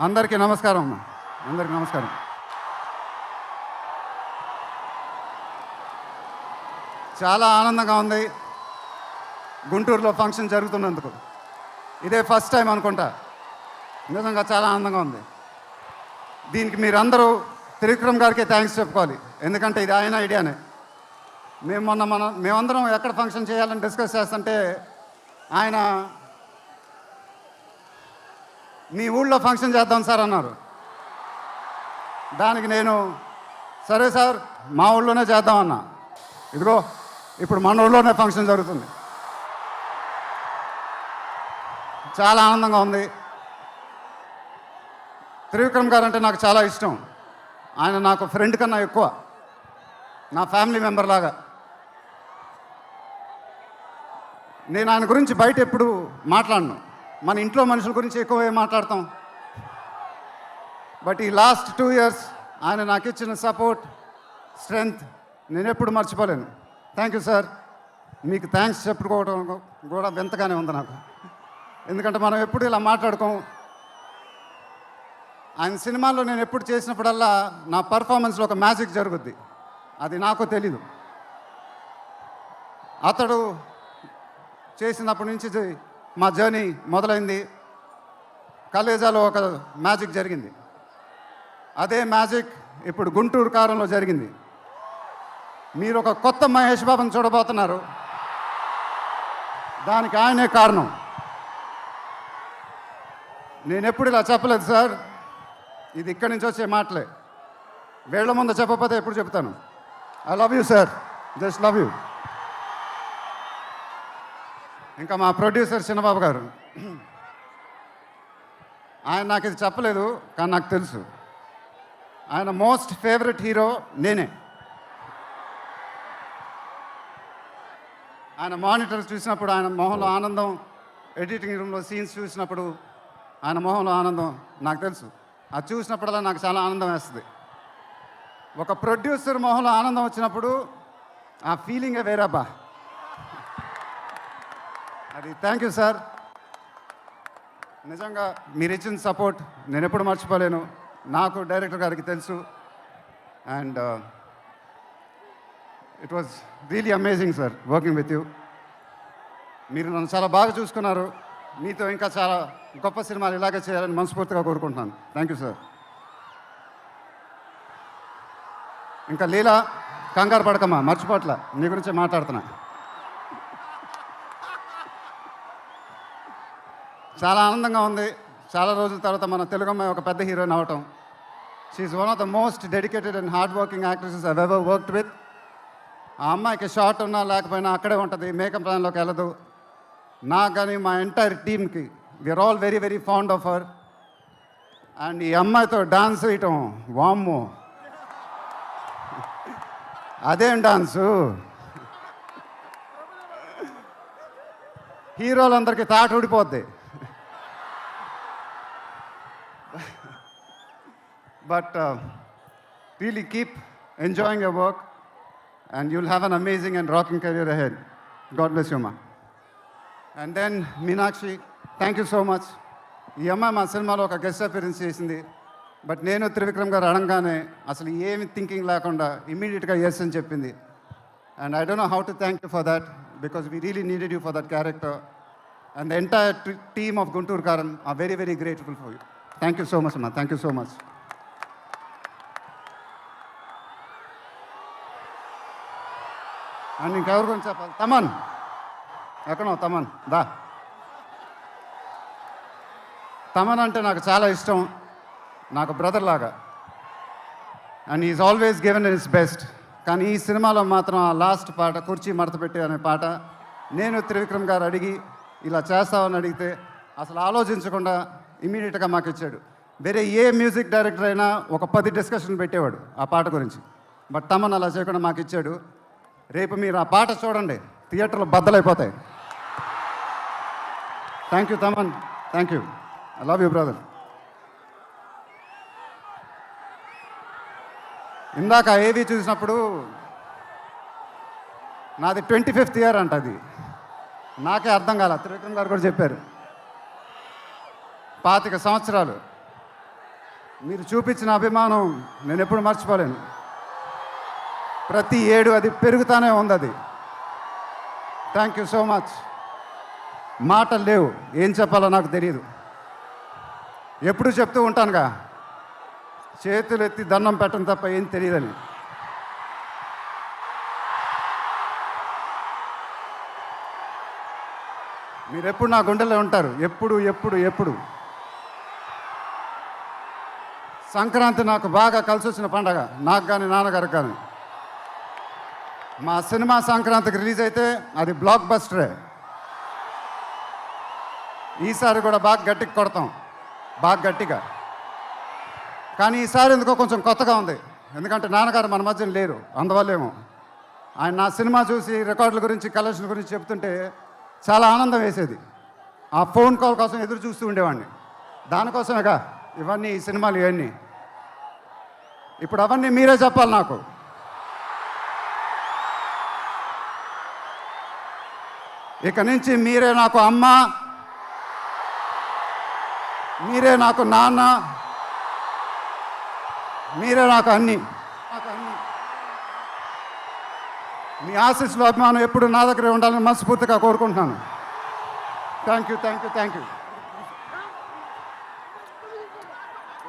అందరికీ నమస్కారం అమ్మా. అందరికీ నమస్కారం. చాలా ఆనందంగా ఉంది గుంటూరులో ఫంక్షన్ జరుగుతున్నందుకు. ఇదే ఫస్ట్ టైం అనుకుంటా. నిజంగా చాలా ఆనందంగా ఉంది. దీనికి మీరందరూ త్రివిక్రమ్ గారికి థ్యాంక్స్ చెప్పుకోవాలి. ఎందుకంటే ఇది ఆయన ఐడియానే. మేమందరం ఎక్కడ ఫంక్షన్ చేయాలని డిస్కస్ చేస్తుంటే ఆయన మీ ఊళ్ళో ఫంక్షన్ చేద్దాం సార్ అన్నారు. దానికి నేను సరే సార్ మా ఊళ్ళోనే చేద్దాం అన్నా. ఇదిగో ఇప్పుడు మన ఊళ్ళోనే ఫంక్షన్ జరుగుతుంది. చాలా ఆనందంగా ఉంది. త్రివిక్రమ్ గారు అంటే నాకు చాలా ఇష్టం. ఆయన నాకు ఫ్రెండ్ కన్నా ఎక్కువ, నా ఫ్యామిలీ మెంబర్ లాగా. నేను ఆయన గురించి బయట ఎప్పుడు మాట్లాడను. మన ఇంట్లో మనుషుల గురించి ఎక్కువ మాట్లాడతాం. బట్ ఈ లాస్ట్ 2 years ఆయన నాకు ఇచ్చిన సపోర్ట్, స్ట్రెంగ్త్ నేను ఎప్పుడు మర్చిపోలేను. Thank you sir. మీకు థ్యాంక్స్ చెప్పుకోవడం కూడా వింతగానే ఉంది నాకు. ఎందుకంటే మనం ఎప్పుడు ఇలా మాట్లాడుకోం. ఆయన సినిమాల్లో నేను ఎప్పుడు చేసినప్పుడల్లా నా పర్ఫార్మెన్స్లో ఒక మ్యాజిక్ జరుగుద్ది. అది నాకు తెలీదు. అతడు చేసినప్పటి నుంచి మా జర్నీ మొదలైంది. కలేజాలో ఒక మ్యాజిక్ జరిగింది. అదే మ్యాజిక్ ఇప్పుడు గుంటూరు కారంలో జరిగింది. మీరు ఒక కొత్త మహేష్ బాబుని చూడబోతున్నారు. దానికి ఆయనే కారణం. నేను ఎప్పుడు ఇలా చెప్పలేదు సార్. ఇది ఇక్కడి నుంచి వచ్చే మాటలే. వేళ్ల ముందు చెప్పకపోతే ఎప్పుడు చెప్తాను. I love you sir. Just love you. ఇంకా మా ప్రొడ్యూసర్ చిన్నబాబు గారు, ఆయన నాకు ఇది చెప్పలేదు కానీ నాకు తెలుసు. ఆయన మోస్ట్ ఫేవరెట్ హీరో నేనే. ఆయన మానిటర్స్ చూసినప్పుడు ఆయన మొహంలో ఆనందం, ఎడిటింగ్ రూమ్లో సీన్స్ చూసినప్పుడు ఆయన మొహంలో ఆనందం నాకు తెలుసు. అది చూసినప్పుడల్లా నాకు చాలా ఆనందం వేస్తుంది. ఒక ప్రొడ్యూసర్ మొహంలో ఆనందం వచ్చినప్పుడు ఆ ఫీలింగే వేరేబ్బా. అది థ్యాంక్ యూ సార్. నిజంగా మీరు ఇచ్చిన సపోర్ట్ నేను ఎప్పుడు మర్చిపోలేను. నాకు డైరెక్టర్ గారికి తెలుసు. And it was really amazing sir working with you. మీరు నన్ను చాలా బాగా చూసుకున్నారు. మీతో ఇంకా చాలా గొప్ప సినిమాలు ఇలాగే చేయాలని మనస్ఫూర్తిగా కోరుకుంటున్నాను. Thank you sir. ఇంకా లీలా, కంగారు పడకమ్మా, మర్చిపోట్ల, నీ గురించే మాట్లాడుతున్నా. చాలా ఆనందంగా ఉంది. చాలా రోజుల తర్వాత మన తెలుగు అమ్మాయి ఒక పెద్ద హీరోయిన్ అవటం. She's one of the most dedicated and hard working actresses I ever worked with. ఆ అమ్మాయికి షార్ట్ ఉన్నా లేకపోయినా అక్కడే ఉంటుంది, మేకప్ ప్లాన్లోకి వెళ్ళదు. నాకు కానీ మా ఎంటైర్ టీమ్కి we're all very very fond of her. And ఈ అమ్మాయితో డాన్స్ వేయటం, వామ్మో అదేం డాన్సు. హీరోలందరికీ తాట ఊడిపోద్ది. But really keep enjoying your work and you'll have an amazing and rocking career ahead. God bless you, ma. And then Meenakshi, thank you so much. ఈ అమ్మాయి మా సినిమాలో ఒక గెస్ట్ అపియరెన్స్ చేసింది. బట్ నేను త్రివిక్రమ్ గారు అడగగానే అసలు ఏమి థింకింగ్ లేకుండా ఇమ్మీడియట్గా ఎస్ అని చెప్పింది. And I don't know how to thank you for that because we really needed you for that character. And the entire team of Guntur Kaaram are very very grateful for you. Thank you so much అమ్మా. Thank you so much. అండ్ ఇంకెవరి గురించి చెప్పాలి? తమన్ ఎక్కడో, తమన్ దా. తమన్ అంటే నాకు చాలా ఇష్టం, నాకు బ్రదర్ లాగా. And is always given his best. కానీ ఈ సినిమాలో మాత్రం ఆ లాస్ట్ పాట, కుర్చీ మడతపెట్టి అనే పాట, నేను త్రివిక్రమ్ గారు అడిగి ఇలా చేస్తామని అడిగితే అసలు ఆలోచించకుండా ఇమీడియట్గా మాకు ఇచ్చాడు. వేరే ఏ మ్యూజిక్ డైరెక్టర్ అయినా ఒక 10 డిస్కషన్ పెట్టేవాడు ఆ పాట గురించి. బట్ తమన్ అలా చేయకుండా మాకు ఇచ్చాడు. రేపు మీరు ఆ పాట చూడండి, థియేటర్లో బద్దలైపోతాయి. Thank you Thaman. Thank you. I love you brother. ఇందాక ఏవి చూసినప్పుడు నాది 25th year అంట. అది నాకే అర్థం కాల. త్రివిక్రమ్ గారు కూడా చెప్పారు 25 సంవత్సరాలు. మీరు చూపించిన అభిమానం నేను ఎప్పుడు మర్చిపోలేను. ప్రతి ఏడు అది పెరుగుతానే ఉంది. అది థ్యాంక్ యూ సో మచ్. మాటలు లేవు, ఏం చెప్పాలో నాకు తెలియదు. ఎప్పుడు చెప్తూ ఉంటానుగా, చేతులు ఎత్తి దండం పెట్టడం తప్ప ఏం తెలియదని. మీరు ఎప్పుడు నా గుండెల్లో ఉంటారు, ఎప్పుడు ఎప్పుడు ఎప్పుడు. సంక్రాంతి నాకు బాగా కలిసి వచ్చిన పండగ, నాకు కానీ నాన్నగారికి కానీ. మా సినిమా సంక్రాంతికి రిలీజ్ అయితే అది బ్లాక్ బస్టరే. ఈసారి కూడా బాగా గట్టిగా కొడతాం, బాగా గట్టిగా. కానీ ఈసారి ఎందుకో కొంచెం కొత్తగా ఉంది, ఎందుకంటే నాన్నగారు మన మధ్యన లేరు, అందువల్లేమో. ఆయన నా సినిమా చూసి రికార్డుల గురించి, కలెక్షన్ గురించి చెప్తుంటే చాలా ఆనందం వేసేది. ఆ ఫోన్ కాల్ కోసం ఎదురు చూస్తూ ఉండేవాడిని. దానికోసమేగా ఇవన్నీ, ఈ సినిమాలు ఇవన్నీ. ఇప్పుడు అవన్నీ మీరే చెప్పాలి నాకు. ఇక నుంచి మీరే నాకు అమ్మ, మీరే నాకు నాన్న, మీరే నాకు అన్నీ. మీ ఆశీస్సులు, అభిమానం ఎప్పుడు నా దగ్గరే ఉండాలని మనస్ఫూర్తిగా కోరుకుంటున్నాను. Thank you, thank you, thank you.